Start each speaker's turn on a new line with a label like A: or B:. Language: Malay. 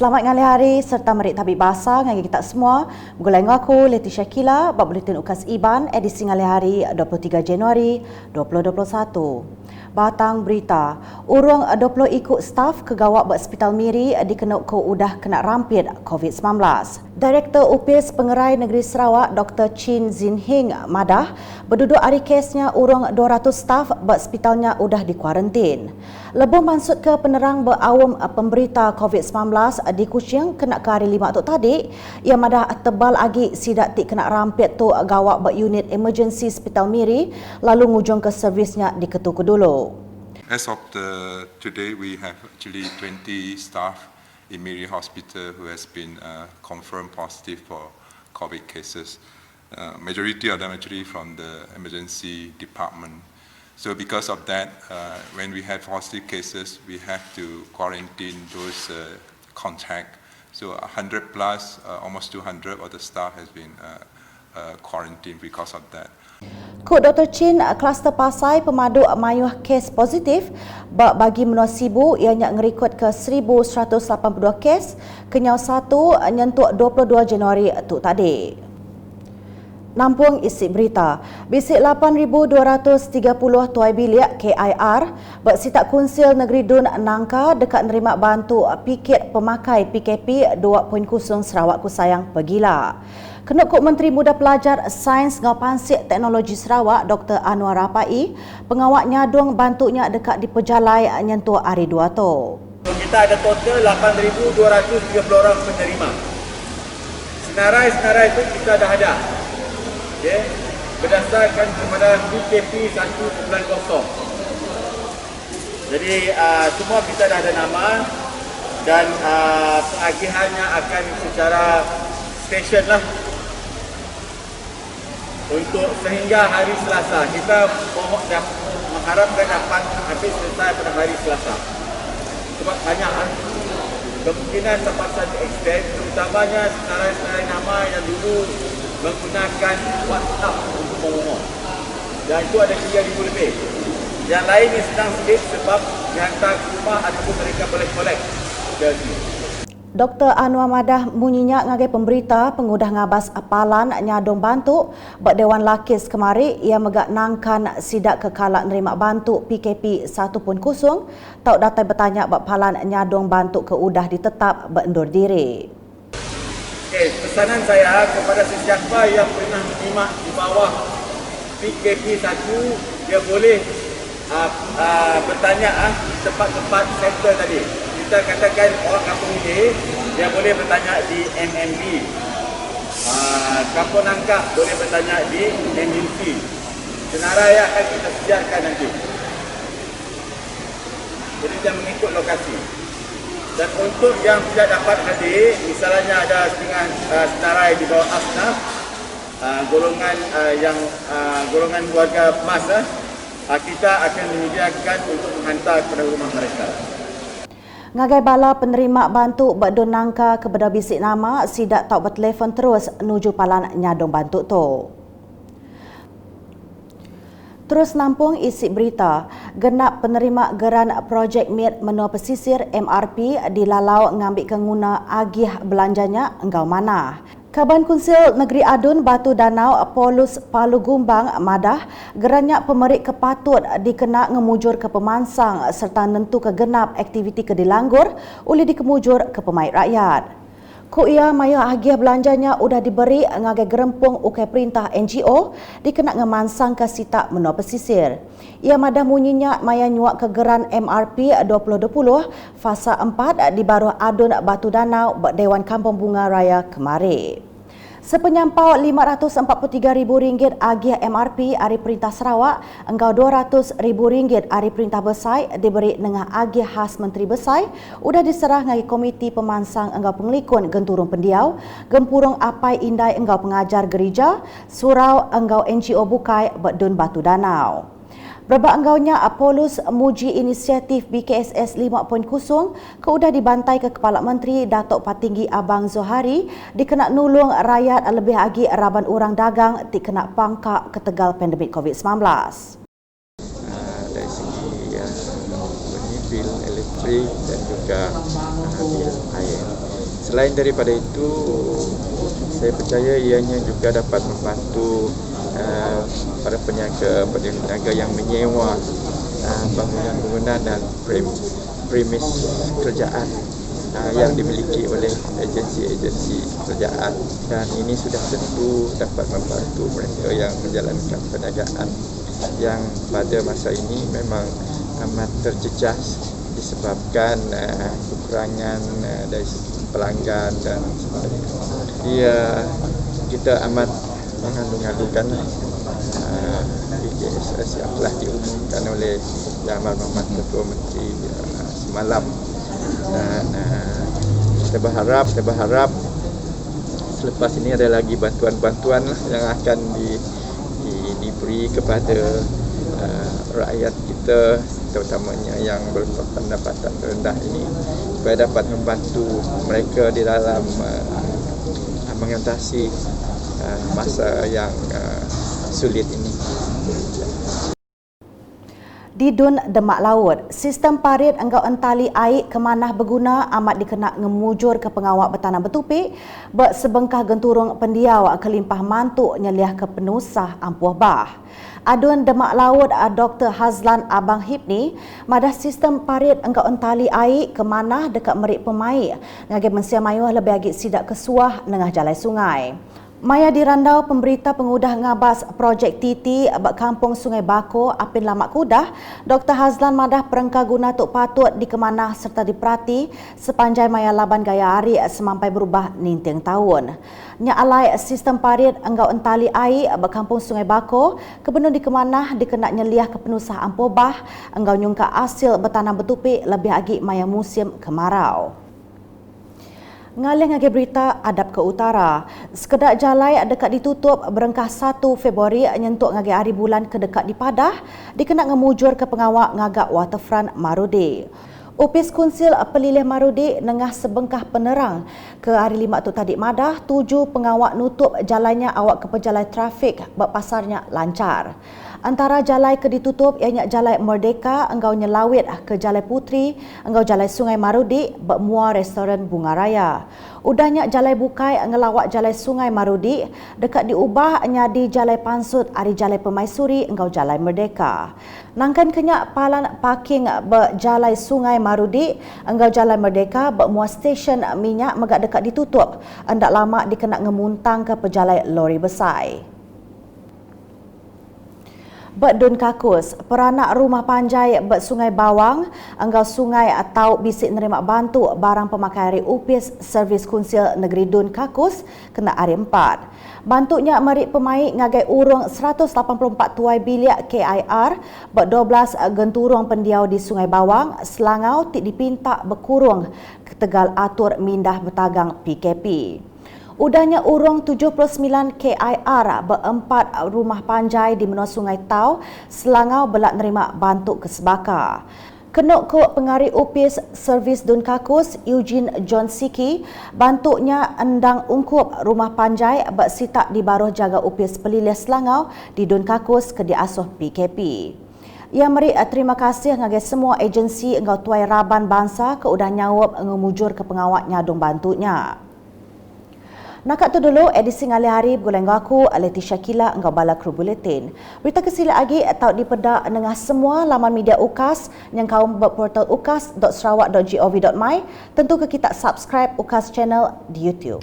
A: Selamat ngali hari serta merik tabik bahasa ngai kita semua. Bergulai dengan aku Leticia Kila, bab buletin UKAS IBAN edisi ngali hari 23 Januari 2021. Batang berita, urang 20 ikut staf kegawak Hospital Miri dikenal ko udah kena rampit COVID-19. Direktur UPIS Pengerai Negeri Sarawak Dr. Chin Zin Hing madah berduduk hari kesnya urang 200 staf hospitalnya udah dikuarantin. Lebih maksud ke penerang berawam pemberita COVID-19 di Kuching kena ke hari 5 tu tadi, ia madah tebal lagi sidak tik kena rampit tu gawak unit emergency Hospital Miri lalu ngujung ke servisnya diketuk dulu.
B: As of today, we have actually 20 staff in Miri Hospital who has been confirmed positive for COVID cases. Majority of them actually from the emergency department. So because of that, when we have positive cases, we have to quarantine those contact. So 100 plus, almost 200 of the staff has been quarantined because of that.
A: Kod Dr. Chin, kluster Pasai pemadu mayuh kes positif bagi menua Sibu ianya ngerikut ke 1,182 kes kenyau 1 nyentuk 22 Januari tu tadi. Nampung isi berita, bisik 8,230 tuai bilik KIR bersitak Kunsil Negeri Dun Nangka dekat nerima bantu pikir pemakai PKP 2.0 Sarawak Ku Sayang Pegila. Kenukuk Menteri Muda Pelajar Sains dengan Pansik Teknologi Sarawak Dr. Anwar Rapai, pengawak nyadung bantunya dekat di Pejalai nyentuh hari 2 tu.
C: Kita ada total 8,230 orang penerima. Senarai itu kita dah ada. Okay. Berdasarkan kepada PKP 1.0. Jadi semua kita dah ada nama dan pengagihannya akan secara stesen lah. Untuk sehingga hari Selasa, kita mengharapkan dapat habis selesai pada hari Selasa. Sebab banyak kemungkinan terpaksa di-extend, terutamanya senarai-senarai nama yang dulu menggunakan WhatsApp untuk mengumum. Dan itu ada 3,000 lebih. Yang lain ni sedang sikit sebab dihantar ke rumah ataupun mereka boleh collect.
A: Dr. Anwar Madah munyinya ngagai pemberita pengudah ngabas apalan nyadong bantu buat Dewan Lakis kemari ia megak nangkan sidak kekalak nerima bantu PKP 1.0 tau datai bertanya buat palan nyadong bantu ke udah ditetap berendur diri.
C: Okay, pesanan saya kepada sesiapa yang pernah menerima di bawah PKP 1 dia boleh bertanya di tempat-tempat center tadi. Kita katakan orang kampung ini dia boleh bertanya di MMB, kampung Nangka boleh bertanya di MUC. Senarai akan kita sediakan nanti. Jadi dia mengikut lokasi. Dan untuk yang tidak dapat hadir, misalnya ada setengah senarai di bawah asnaf, golongan golongan keluarga emas, kita akan menyediakan untuk menghantar kepada rumah mereka.
A: Ngagai bala penerima bantu Badun Nangka kepada bisik nama sidak tak bertelefon terus nuju palan nyadong bantu tu. Terus nampung isi berita, genap penerima geran projek MIT Menua Pesisir MRP dilalau ngambil kenguna agih belanjanya engkau mana. Kaban Kunsil Negeri Adun Batu Danau Polus Palu Gumbang madah gerannya pemerik kepatut dikena ngemujur ke pemansang serta nentu ke genap aktiviti ke dilanggur oleh dikemujur ke pemain rakyat. Ko ia maya agih belanjanya udah diberi ngagai gerempung ukai perintah NGO dikena ngemansang ke sitak Menua Pesisir. Ia madah munyinya maya nyuak ke geran MRP 2020 fasa 4 di Baruh Adun Batu Danau Dewan Kampung Bunga Raya kemari. Sepenyampau RM543,000 agih MRP Hari Perintah Sarawak, engkau RM200,000 Hari Perintah Besai diberi dengan agih khas Menteri Besai, udah diserah ngagi Komiti Pemansang engkau Pengelikun Genturung Pendiau, Gempurung Apai Indai engkau Pengajar Gerija, Surau engkau NGO Bukai Bedun Batu Danau. Berapa anggaunya Apollos muji inisiatif BKSS 5.0 ke udah dibantai ke Kepala Menteri Datuk Patinggi Abang Zohari dikena nulung rakyat lebih lagi raban orang dagang dikena pangkak ketegal pandemik COVID-19.
D: Dari segi bil elektrik dan juga bil air. Selain daripada itu, saya percaya ianya juga dapat membantu para peniaga yang menyewa bangunan-bangunan dan premis kerajaan yang dimiliki oleh agensi-agensi kerajaan, dan ini sudah tentu dapat membantu mereka yang menjalankan perniagaan yang pada masa ini memang amat terjejas disebabkan kekurangan dari pelanggan dan sebagainya. Kita amat mengandung-andungkan PKSS yang telah diumumkan oleh Yang Amat Ketua Menteri semalam, dan kita berharap selepas ini ada lagi bantuan-bantuan yang akan diberi kepada rakyat kita, terutamanya yang berpendapatan rendah ini, supaya dapat membantu mereka di dalam mengatasi masa yang sulit ini.
A: Di Dun Demak Laut, sistem parit engkau entali air ke manah berguna amat dikenak ngemujur ke pengawak bertanam bertupik bersebengkah genturung pendiau kelimpah mantuk nyeliah ke penusah ampuh bah. Adun Demak Laut Dr. Hazlan Abang Hipni madah sistem parit engkau entali air ke manah dekat merik pemain ngagi mensia mayuh lebih agak sidak kesuah nengah jalan sungai. Maya dirandau pemberita pengudah ngabas projek TT bak kampung Sungai Bako Apin Lamak Kudah, Dr. Hazlan madah perengka guna tuk patut dikemanah serta diperhati sepanjang maya laban gaya hari semampai berubah ninting tahun. Nya alai sistem parit enggau entali air bak kampung Sungai Bako kebenar dikemanah dikenak nyeliah ke penusah ampobah enggau nyungka hasil bertanam bertupik lebih agi maya musim kemarau. Ngalih ngagi berita adab ke utara. Sekedak jalai dekat ditutup berengkah 1 Februari nyentuk ngagi hari bulan ke dekat di Padah dikenak ngemujur ke pengawak ngagak waterfront Marudi. Upis Kunsil Pelilih Marudi nengah sebengkah penerang ke hari 5 tu tadi madah 7 pengawak nutup jalannya awak ke pejalai trafik bak pasarnya lancar. Antara jalai ke ditutup ianya jalai Merdeka, enggau nyelawit ke jalai Putri, enggau jalai Sungai Marudi, bak muar restoran Bunga Raya. Udahnya jalai Bukai ngelawak jalai Sungai Marudi, dekat diubah nyadi jalai Pansut, ari jalai Pemaisuri, enggau jalai Merdeka. Nangkan kenyak palan parking bak jalai Sungai Marudi, enggau jalai Merdeka, bak muar stesen minyak megak dekat ditutup. Endak lama dikenak ngemuntang ke pejalai lori besar. Bek Dun Kakus, peranak rumah panjai bek Sungai Bawang, enggau sungai atau bisik nerima bantu barang pemakai hari upis Servis Kunsil Negeri Dun Kakus kena hari 4. Bantuknya merik pemain ngagai urung 184 tuai biliak KIR bek 12 genturung pendiau di Sungai Bawang, Selangau tik dipinta berkurung ke Tegal atur mindah bertagang PKP. Udahnya urung 79 KIR berempat rumah panjai di menua Sungai Tau, Selangau belak nerima bantuk kesebaka. Kenuk kok pengari upis Servis Dun Kakus Eugene John Siki, bantuknya endang ungkup rumah panjai bak sitak di baruh jaga upis Pelilih Selangau di Dun Kakus ke diasuh PKP. Ia meri terima kasih ngagai semua agensi engkau tuai raban bangsa ke udah nyawab ngemujur ke pengawak nyadung bantunya. Nak tu dulu edisi ngali hari berguleng aku Leticia Kila engkau bala kru buletin. Berita kesila lagi atau dipedak dengan semua laman media UKAS yang kaum berportal ukas.sarawak.gov.my. Tentu ke kita subscribe UKAS channel di YouTube.